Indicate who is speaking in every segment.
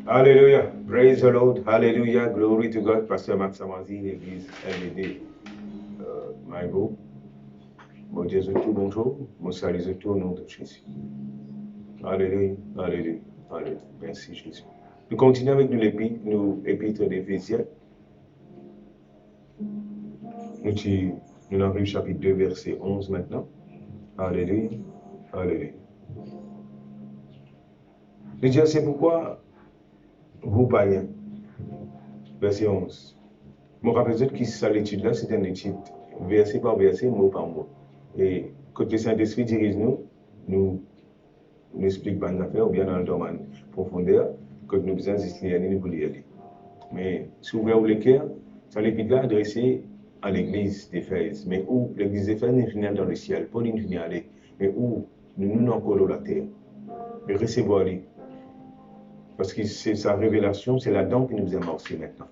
Speaker 1: Hallelujah. Praise the Lord. Hallelujah. Glory to God. Pasteur Max Amazi, l'église LED Maïbo. Mon Dieu, tout bonjour. Mon salut tout au nom de Jésus. Alléluia. Alléluia. Alléluia. Merci Jésus. Nous continuons avec nous épîtres d'Éphésiens. Nous avons vu chapitre 2, verset 11 maintenant. Alléluia. Alléluia. Je dis, c'est pourquoi vous païens. Verset 11. Je me rappelle que ça l'étude là, c'est une étude verset par verset, mot par mot. Et quand le Saint-Esprit dirige nous explique bonne affaire ou bien dans le domaine profondeur, que nous besoin d'expliquer, nous voulons y aller. Mais si vous voulez le cœur, ça l'épître là adressé à l'église d'Éphèse, mais où l'église d'Éphèse n'est venue dans le ciel, pas une venue aller, mais où nous encore la terre. Mais recevoir-les. Parce que c'est sa révélation, c'est là-dedans qui nous a amorcé maintenant.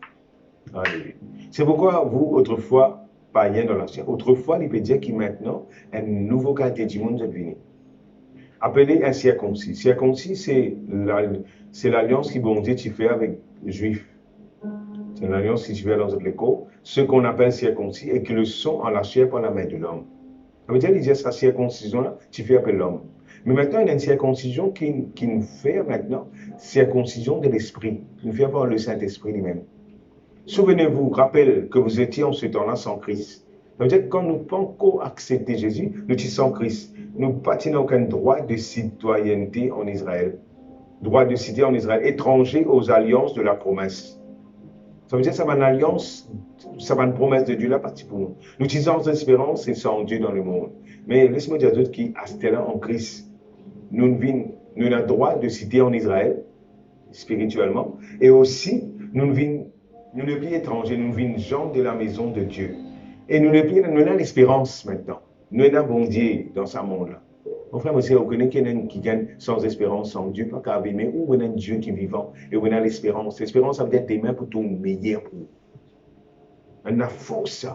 Speaker 1: Alléluia. C'est pourquoi vous, autrefois, païens dans l'ancien, autrefois, il peut dire que maintenant, un nouveau qualité du monde est venu. Appelé un circoncis. Circoncis, c'est l'alliance qui, bon Dieu, tu fais avec les Juifs. C'est l'alliance qui tu fais dans l'écho, ce qu'on appelle circoncis, et qui le sont en la chair par la main de l'homme. Ça veut dire, il dit, sa circoncision-là, tu fais avec l'homme. Mais maintenant, il y a une circoncision qui nous fait maintenant, circoncision de l'esprit, qui nous fait par le Saint-Esprit lui-même. Souvenez-vous, rappelle que vous étiez en ce temps-là sans Christ. Ça veut dire que quand nous pas encore accepté Jésus, nous sommes sans Christ. Nous n'avons aucun droit de citoyenneté en Israël. Droit de cité en Israël, étranger aux alliances de la promesse. Ça veut dire que ça va une alliance, ça va une promesse de Dieu là partie pour nous. Nous utilisons espérance et sans Dieu dans le monde. Mais laisse-moi dire à d'autres qui, à ce là en Christ, nous avons le droit de citer en Israël, spirituellement, et aussi, nous ne sommes plus étrangers, nous vivons gens de la maison de Dieu. Et nous avons l'espérance maintenant. Nous avons bon Dieu dans ce monde-là. Mon frère, monsieur, vous connaissez quelqu'un qui gagne sans espérance, sans Dieu, pas qu'à mais où on a un Dieu qui est vivant et on a l'espérance. L'espérance, ça veut dire demain pour ton meilleur pour vous. On a force,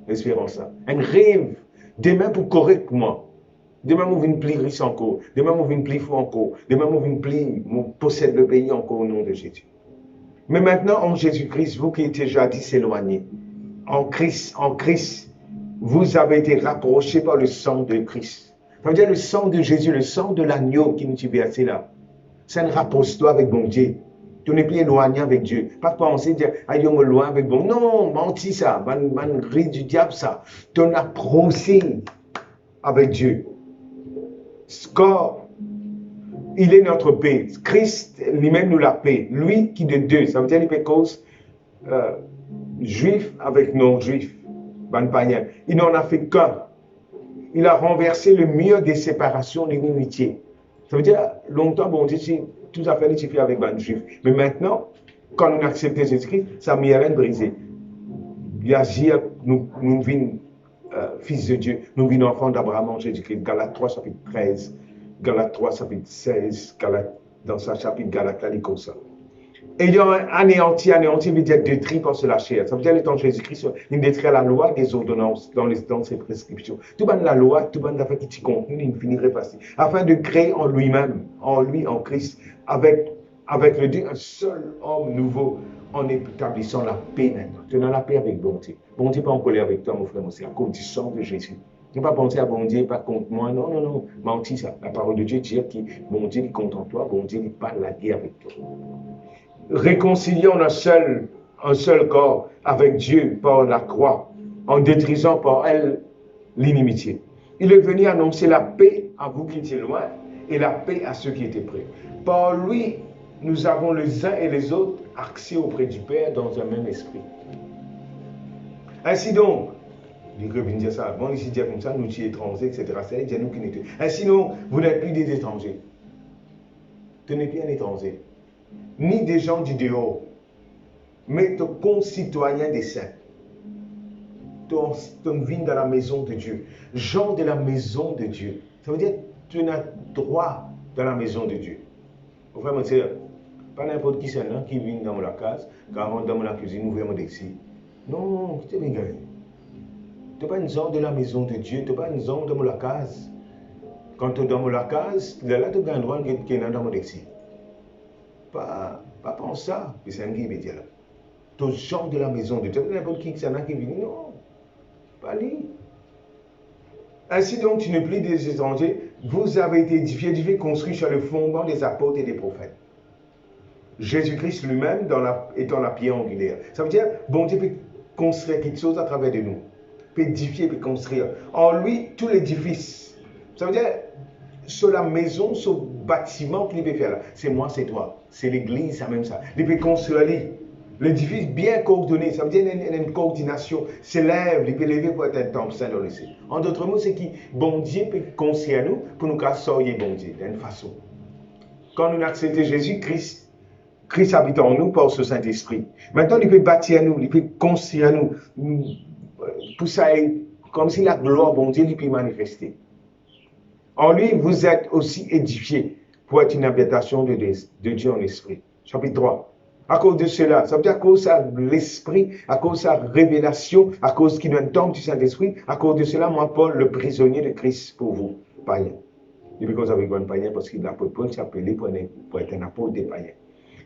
Speaker 1: l'espérance. Un rêve, demain pour correctement. Demain, nous venons plus riche encore. Demain, nous venons plus fort encore. Demain, nous venons plus posséder le pays encore au nom de Jésus. Mais maintenant, en Jésus-Christ, vous qui étiez jadis éloignés, en Christ, vous avez été rapprochés par le sang de Christ. Ça veut dire le sang de Jésus, le sang de l'agneau qui nous a versé là. Ça ne rapproche-toi avec bon Dieu. Tu n'es plus éloigné avec Dieu. Pas penser dire, ah, je me loin avec bon. Non, menti ça, man rit du diable ça. Tu n'as approché avec Dieu. Quand il est notre paix. Christ lui-même nous la paix. Lui qui de deux, ça veut dire qu'il cause juif avec non-juif. Il n'en a fait qu'un. Il a renversé le mur des séparations, des inimitiés. Ça veut dire, longtemps, bon Dieu, tout à fait fait avec les juifs. Mais maintenant, quand nous acceptons Jésus-Christ, ça m'a rien brisé. Nous vîmes fils de Dieu, nous vîmes enfants d'Abraham en Jésus-Christ. Galates 3, chapitre 13. Galates 3, chapitre 16, dans sa chapitre Galates, là, il comme ça. Ayant anéanti veut dire détruit par la chair. Ça veut dire le temps de Jésus-Christ, il détruit la loi des ordonnances dans ses prescriptions. Tout le la loi, tout le monde qui contenu, il finirait par afin de créer en lui-même, en lui, en Christ, avec le Dieu, un seul homme nouveau, en établissant la paix maintenant. Tu as la paix avec bon Dieu. Bon Dieu pas en colère avec toi, mon frère, c'est à cause du sang de Jésus. Ne pas penser à bon Dieu, pas contre moi. Non, non, non. Menti ça. La parole de Dieu dit que bon Dieu est contre toi, bon Dieu n'est pas la guerre avec toi. Réconcilions un seul corps avec Dieu par la croix, en détruisant par elle l'inimitié. Il est venu annoncer la paix à vous qui étiez loin et la paix à ceux qui étaient près. Par lui, nous avons les uns et les autres accès auprès du Père dans un même esprit. Ainsi donc, il revient dire ça. Bon, ici, dire comme ça, nous sommes étrangers, etc. C'est nous qui n'étions. Ainsi donc, vous n'êtes plus des étrangers. Tu n'es plus un étranger. Ni des gens du dehors, mais ton concitoyen des saints. Ton vie dans la maison de Dieu. Gens de la maison de Dieu. Ça veut dire que tu as droit dans la maison de Dieu. Vraiment, c'est pas n'importe qui c'est qui vient dans la case, quand on rentre dans la cuisine, ouvrez mon dexi. Non, tu es bien. Tu n'es pas une zone de la maison de Dieu, tu n'es pas une zone de la case. Quand tu es dans la case, là, tu as un droit qui est dans mon dexi. pas penser ça. Puis c'est un qui veut dire là. Tous les gens de la maison de Dieu, n'importe qui s'en a qui vient, non, pas lui. Ainsi donc, tu n'es plus des étrangers, vous avez été édifiés, construits sur le fondement des apôtres et des prophètes. Jésus-Christ lui-même étant la pierre angulaire. Ça veut dire, bon Dieu peut construire quelque chose à travers de nous. Peut édifier, peut construire. En lui, tout l'édifice. Ça veut dire, sur la maison, sur le bâtiment qu'il peut faire là. C'est moi, c'est toi. C'est l'église, c'est même ça. Il peut construire l'édifice bien coordonné. Ça veut dire qu'il y a une coordination. S'élève, il peut lever pour être un temple saint dans le ciel. En d'autres mots, c'est que bon Dieu peut construire nous pour nous sortir bon Dieu d'une façon. Quand nous acceptons Jésus-Christ, Christ habite en nous par ce Saint-Esprit. Maintenant, il peut bâtir nous, il peut construire nous. Pour ça, comme si la gloire, bon Dieu, il peut manifester. En lui, vous êtes aussi édifiés pour être une habitation de Dieu en esprit. Chapitre 3. À cause de cela, ça veut dire à cause de l'esprit, à cause de sa révélation, à cause qu'il y a un temple du Saint-Esprit, à cause de cela, moi, Paul, le prisonnier de Christ pour vous, païens. Et puis, vous avez un païen parce que l'apôtre Paul s'est appelé pour être un apôtre des païens.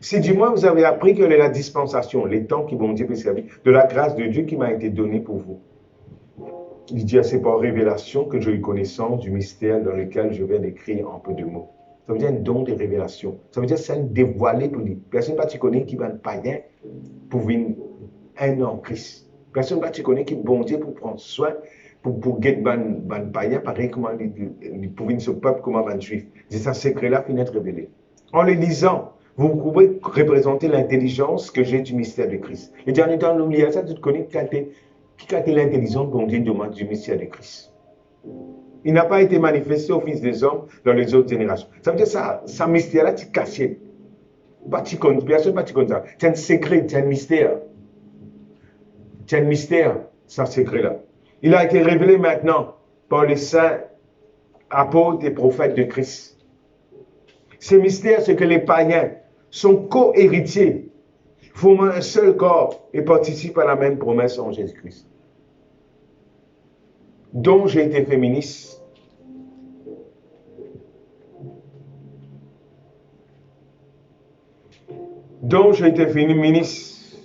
Speaker 1: Si du moins vous avez appris que la dispensation, les temps qui vont Dieu peut servir, de la grâce de Dieu qui m'a été donnée pour vous. Il dit, c'est par révélation que j'ai eu connaissance du mystère dans lequel je viens d'écrire en peu de mots. Ça veut dire un don de révélation. Ça veut dire c'est un dévoilé pour lui. Personne ne connaît qui va un païen pour venir un an en Christ. Personne ne connaît qui bon Dieu pour prendre soin, pour guider un païen, pareil comment pour venir ce peuple, comment un juif. C'est ça, secret-là finit d'être révélé. En le lisant, vous pouvez représenter l'intelligence que j'ai du mystère de Christ. Et dans l'oublié ça, tu te connais qui a l'intelligence qu'on dit du mystère de Christ. Il n'a pas été manifesté au Fils des hommes dans les autres générations. Ça veut dire ça, ce mystère-là, tu caché. Personne ne va te connaître ça. C'est un secret, c'est un mystère. C'est un mystère, ce secret-là. Il a été révélé maintenant par les saints apôtres et prophètes de Christ. Ce mystère, c'est que les païens sont co-héritiers, formant un seul corps et participent à la même promesse en Jésus-Christ. Dont j'ai été féministe. Dont j'ai été féministe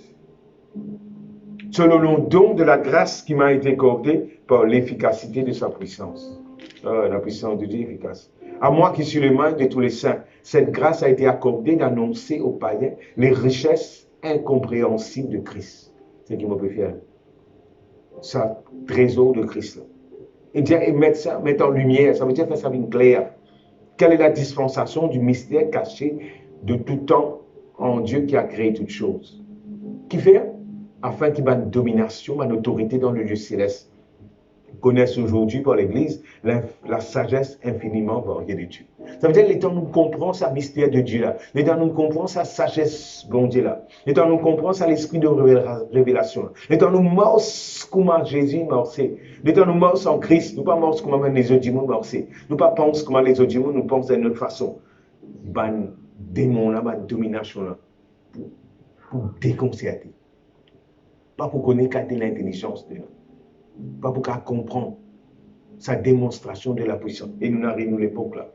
Speaker 1: selon le don de la grâce qui m'a été accordée par l'efficacité de sa puissance. La puissance de Dieu efficace. À moi qui suis le maître de tous les saints, cette grâce a été accordée d'annoncer aux païens les richesses incompréhensibles de Christ. C'est ce qui me fait fier. Ça, trésor de Christ. Là. Et dire, et mettre en lumière, ça veut dire faire ça une claire. Quelle est la dispensation du mystère caché de tout temps en Dieu qui a créé toutes choses? Qui fait? Afin qu'il y ait une domination, une autorité dans le lieu céleste. Connaissent aujourd'hui par l'Église la sagesse infiniment variée de Dieu. Ça veut dire que l'état nous comprend sa mystère de Dieu là. L'état nous comprend sa sagesse bon Dieu là. L'état nous comprend sa l'esprit de révélation. L'état nous morce comment Jésus morcé. L'état nous morce en Christ. Nous pas morce comment les autres démons morcé. Nous pas pense comment les autres démons nous pensent d'une autre façon. Ban démon là, ban domination là. Pour déconcerter. Pas pour connaître l'intelligence de nous. Pas pour qu'elle comprenne sa démonstration de la puissance. Et nous n'arrivons à l'époque là.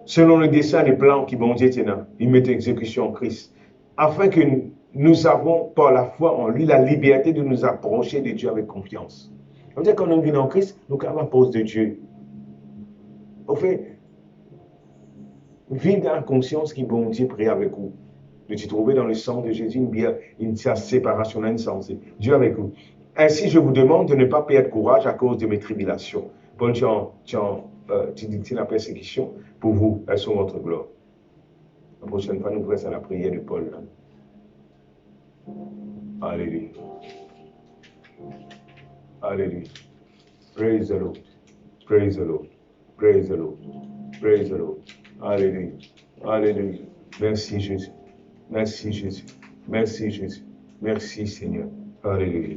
Speaker 1: Selon le dessein et plan qui bon Dieu tient, il met en exécution en Christ. Afin que nous avons par la foi en lui la liberté de nous approcher de Dieu avec confiance. Ça veut dire quand nous venons en Christ, nous sommes à cause de Dieu. Au fait, vivre dans la conscience qui bon Dieu prie avec vous. De te trouver dans le sang de Jésus une séparation insensée. Dieu avec vous. Ainsi, je vous demande de ne pas perdre courage à cause de mes tribulations. Paul, tu dis que la persécution, pour vous, elles sont votre gloire. La prochaine fois, nous ferons à la prière de Paul. Alléluia. Alléluia. Praise the Lord. Praise the Lord. Praise the Lord. Praise the Lord. Alléluia. Alléluia. Merci Jésus. Merci Jésus. Merci Jésus. Merci Seigneur. Alléluia.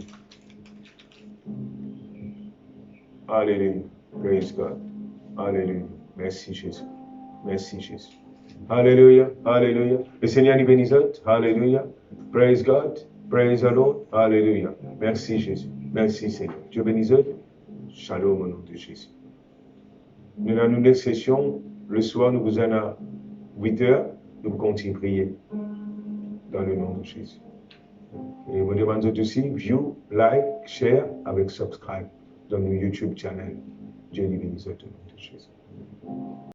Speaker 1: Alléluia. Praise God. Alléluia. Merci Jésus. Merci Jésus. Alléluia. Alléluia. Le Seigneur nous bénisse. Alléluia. Praise God. Praise the Lord. Alléluia. Merci Jésus. Merci Seigneur. Dieu bénisse. Shalom au nom de Jésus. Nous avons une session. Le soir, nous vous allons 8 heures, nous continuons à prier dans le nom de Jésus. Et je demande aussi, view, like, share avec subscribe dans notre YouTube channel. Dieu bénisse au nom de Jésus.